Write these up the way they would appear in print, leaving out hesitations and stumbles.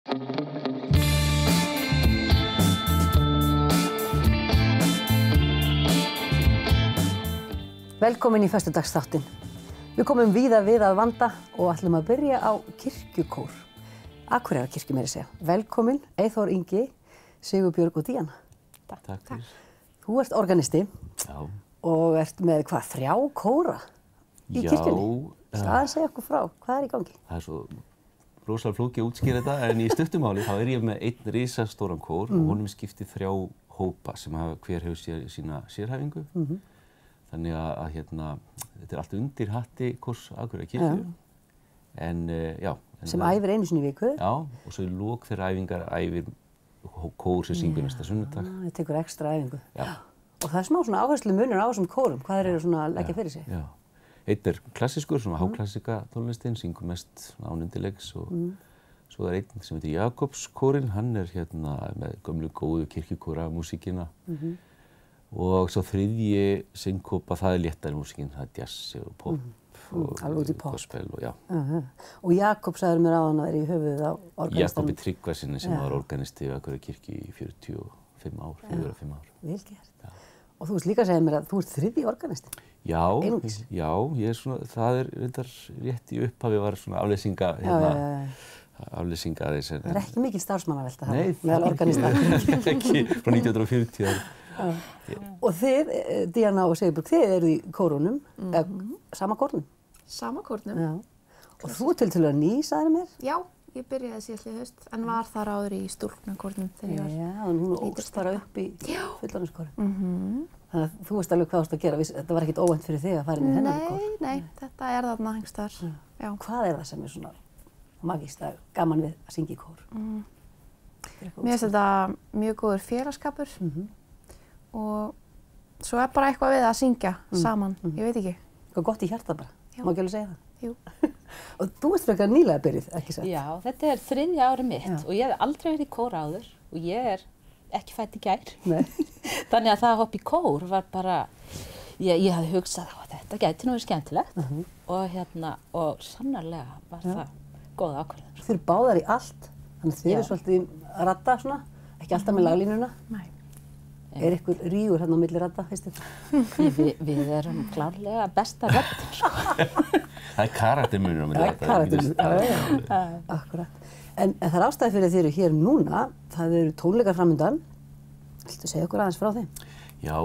Velkomin í föstudagsþáttinn. Við komum víða við að vanda og ætlum að byrja á kirkjukór. Akureyrarkirkju meira að segja. Velkomin, Eyþór Ingi, Sigurbjörg og Díana. Takk fyrir. Þú ert organisti. Já. Og ert með hvað, 3 kóra í kirkjunni? Já. Það segja okkur frá, hvað er í gangi? Það er svo rosalega flókið að útskýra þetta, en í stuttumáli þá er ég með einn risastóran kór og honum er skiptið 3 hópa sem hver hefur sína sérhæfingu. Þannig að þetta er allt undir hatti kórs Akureyrarkirkju. En já. Sem æfir einu sinni í viku? Já, og svo í lok þeirra æfingar æfir kór sem syngur næsta sunnudag. Það tekur ekstra æfingu. Já. Og það er smá svona áherslu munur á þessum kórum. Hvað eru svona að leggja fyrir sig? Já. Einn er klassískur, svona háklassika tónlistin, syngur mest ánundilegs og svo er einn sem heitir Jakobskórinn, hann er með gömlu góðu kirkjukóra músíkina. Og svo þriðji synghópa, það er léttari músíkin, það er jazz og pop og gospel og já. Og Jakob sagði mér áðan að vera í höfuðið á organistanum. Jakobi Tryggvasyni sem var organisti í Akureyrarkirkju í 45 ár, 4-5 ár. Vel gert. Og þú veist líka að segja mér að þú ert 3. organisti. Já, ég er svona, það er reyndar rétt í upphafi var svona afleysinga aðeins. Það er ekki mikil starfsmannavelta meðal organista. Ekki, frá 1940. Og þið, Díana og Sigurbjörg, þið eru í kórunum, sama kórnum? Sama kórnum. Já. Og þú ert til að ný, sagði mér? Já, ég byrjaði síðastliðið haust, en var þar áður í stúlknakórnum þegar ég var. Já, en hún ógst bara upp í fullorðinskórum. Þannig að þú veist alveg hvað þú ást að gera, þetta var ekkert óvænt fyrir þig að fara inn í þennan kór? Nei, þetta er þarna einhvers staðar. Já. Hvað er það sem er svona magískt að gaman við að syngja í kór? Mér finnst þetta mjög góður félagsskapur og svo er bara eitthvað við að syngja saman, ég veit ekki. Eitthvað gott í hjarta bara, má ekki alveg segja það? Jú. Og þú ert frekar nýlega byrjuð, ekki satt? Já, þetta er 3. árið mitt og ég hef aldrei verið í kór áður og ég er ekki fædd í gær. Þannig að það að hoppa í kór var bara, ég hafði hugsað að þetta gæti nú verið skemmtilegt og sannarlega var það góð ákvörðun. Þið eru báðar í allt, þannig að þið eru svolítið að radda svona, ekki alltaf með laglínuna. Nei. Er ykkur rígur hérna á milli radda, veistu? Við erum klárlega besta röddin. Það er karaktermunur á milli radda. Það er karaktermunur, akkurat. En það er ástæði fyrir að þið eru hér núna, það eru tónleikar framundan. Viltu segja okkur aðeins frá þeim? Já,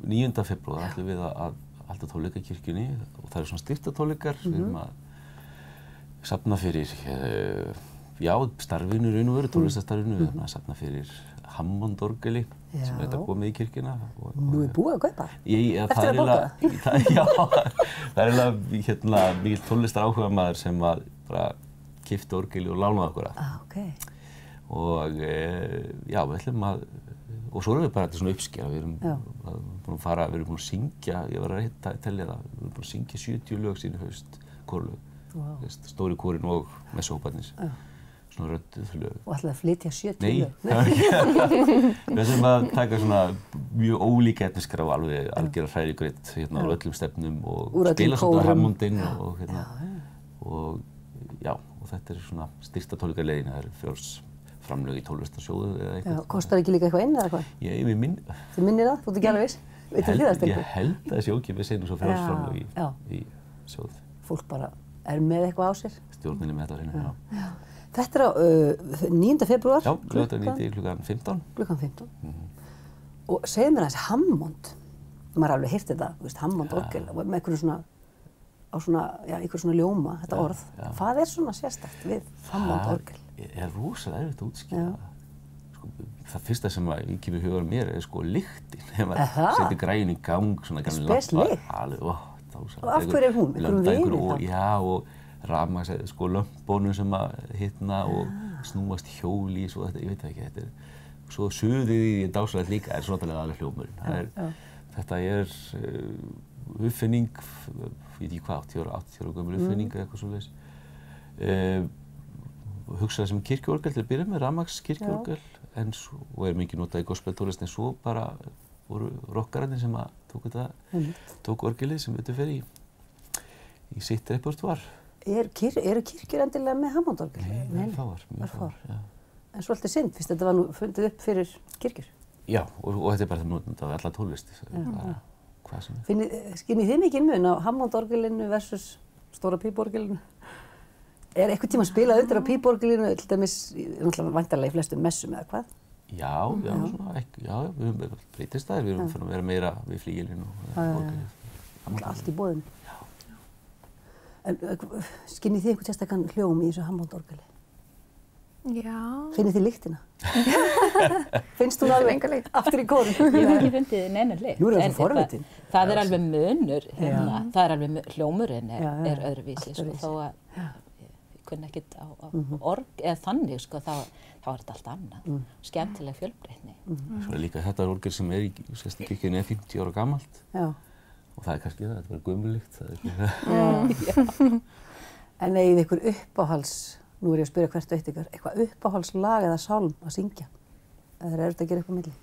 9. febrúar ætlum við að halda tónleika í kirkjunni og það eru svona styrktartónleikar. Við erum að safna fyrir, starfinu raun og veru, tónlistarstarfinu, við erum að safna fyrir Hammond-orgeli sem er þetta komið í kirkjuna. Nú er búið að kaupa? Eftir að bóka það? Já, það er eiginlega mikill tónlistaráhugamaður sem bara keypti orgeli og lánaði okkur að. Og já, við ætlum að, og svo erum við bara þetta svona uppskera, við erum búin að syngja, ég var að telja það, við erum búin að syngja 70 lög síðan í haust, kórlög, stóri kórinn og messóparnir. Svona rödduð lög. Og ætlaði að flytja 70 lög? Nei, við ætlum að taka svona mjög ólíka etniskra og alveg algjörða hrærigrautt á öllum stefnum og spila svona Hammondinn og þetta er svona styrktartónleikaleiðin, það er frjálsframlög í tónlistarsjóðu eða eitthvað. Kostar ekki líka eitthvað inn eða eitthvað? Ég minn. Þið minnir það? Þú ert ekki alveg viss? Ég held að þessi ókeypis einu svo frjálsframlög í sjóð. Fólk bara er með eitthvað á sér? Stjórninni með þetta á hreinu, já. Þetta er á 9. febrúar? Já, klukkan 15. Klukkan 15. Og segðu mér aðeins Hammond, maður har alveg heyrt þetta, Hammond-orgel, með einhverju svona ljóma, þetta orð. Hvað er svona sérstakt við Hammond-orgel? Það er rosalega erfitt að útskýra. Það fyrsta sem kemur í hugann mér er lyktin. Þegar maður setur græjun í gang, svona gamli lampa. Spes lykt? Og af hverju er hún? Einhverjum vefir það? Já, og rafmagns, lömbónum sem að hitna og snúast hjóli, svo þetta, ég veit ekki, þetta er, svo suðið í dásalegt líka er svona alveg hljómurinn. Þetta er uppfinning, ég veit ekki hvað, 80 ára gömul uppfinning eða eitthvað svoleiðis. Hugsaði sem kirkjuorgel til að byrja með, rafmagnskirkjuorgel, og er mikið notað í gospeltónlist, en svo bara voru rockararnir sem að tóku orgelið sem þetta fer í sitt repertoár. Eru kirkjur endilega með Hammondorgel? Nei, mjög fáar, já. En svolítið synd, fyrst þetta var nú fundið upp fyrir kirkjur. Já, og þetta bara notað af alla tónlist, bara hvað sem Skinnið þið mikið mun á Hammondorgelinu versus stóra píporgelinu? Er eitthvað tíma að spila undir á píporgelinu, til dæmis, náttúrulega væntanlega í flestum messum eða hvað? Já, svona, við höfum breytist það, við höfum fyrir að vera meira við flígelinu og orgelið. Allt í boðinu. En skinnið þið einhvern sérstakann hljóm í þessu Hammondorgeli? Já. Finnið þið lyktina? Finnst þú alveg aftur í kórinn? Ég hef ekki fundið neina lykt. Nú er það svo forvitin. Það er alveg munur hérna, það er alveg hljómurinn er öðruvísi, sko, þó að ég kunni ekkert á org eða þannig, sko, þá er þetta allt annað. Skemmtileg fjölbreytni. Svo er líka þetta orgel sem er í kirkjunni 50 ára gamalt. Já. Og það er kannski það, þetta var gömurlykt. En eigið ykkur uppáhalds, nú er ég að spyrja hvert og eitt ykkar, eitthvað uppáhaldslag eða sálm að syngja? Eða er þetta að gera upp á milli?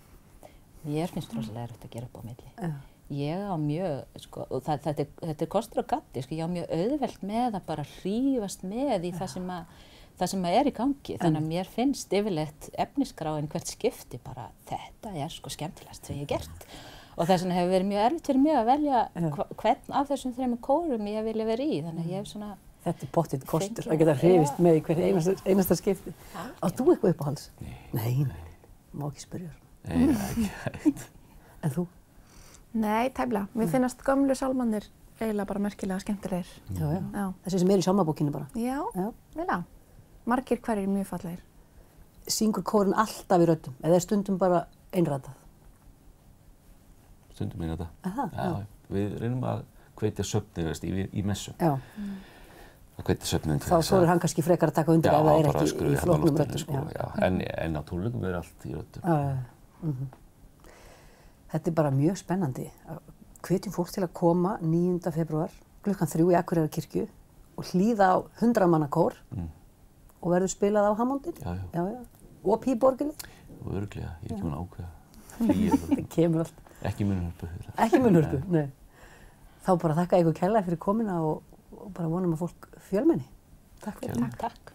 Mér finnst rosalega erfitt að gera upp á milli. Já. Ég á mjög, sko, og þetta er kostur og gatti, sko, ég á mjög auðvelt með að bara hrífast með í það sem er í gangi. Þannig að mér finnst yfirleitt efnisskráin hvert skipti bara, þetta er sko skemmtilegast sem ég hef gert. Og þess vegna hefur verið mjög erfitt fyrir mig að velja hvern af þessum 3 kórum ég vilja vera í. Þannig að ég hef svona... Þetta er pottitt kostur að geta hrifist með í hvert einasta skipti. Átt þú eitthvað uppáhalds? Nei. Má ekki spyrja. Nei, ekki. En þú? Nei, tæplega. Mér finnast gömlu sálmannir eiginlega bara merkilega skemmtilegir. Já. Þessi sem er í sálmabókinni bara. Já, vel á. Margir hverjir mjög fallegir. Syngur kórinn alltaf í röddum, eða er stundum bara einrætað? Stundum einu þetta. Já. Við reynum að hvetja söfnið í messu. Já. Að hvetja söfnið til þess að... Þá þorir hann kannski frekar að taka undir ef það er ekki í flóknum röddum. Sko, en á tónleikum er allt í röddum. Þetta er bara mjög spennandi. Hvetjum fólk til að koma 9. febrúar klukkan 3 í Akureyrarkirkju og hlýða á 100 manna kór og verður spilað á Hammondin. Já. Og píporgeli. Og örugglega, ég er ekki mun ákveða. Það kemur allt. Ekki munnhörpu. Ekki munnhörpu, nei. Þá bara þakka ykkur kærlega fyrir komuna og bara vonum að fólk fjölmenni. Takk fyrir. Takk.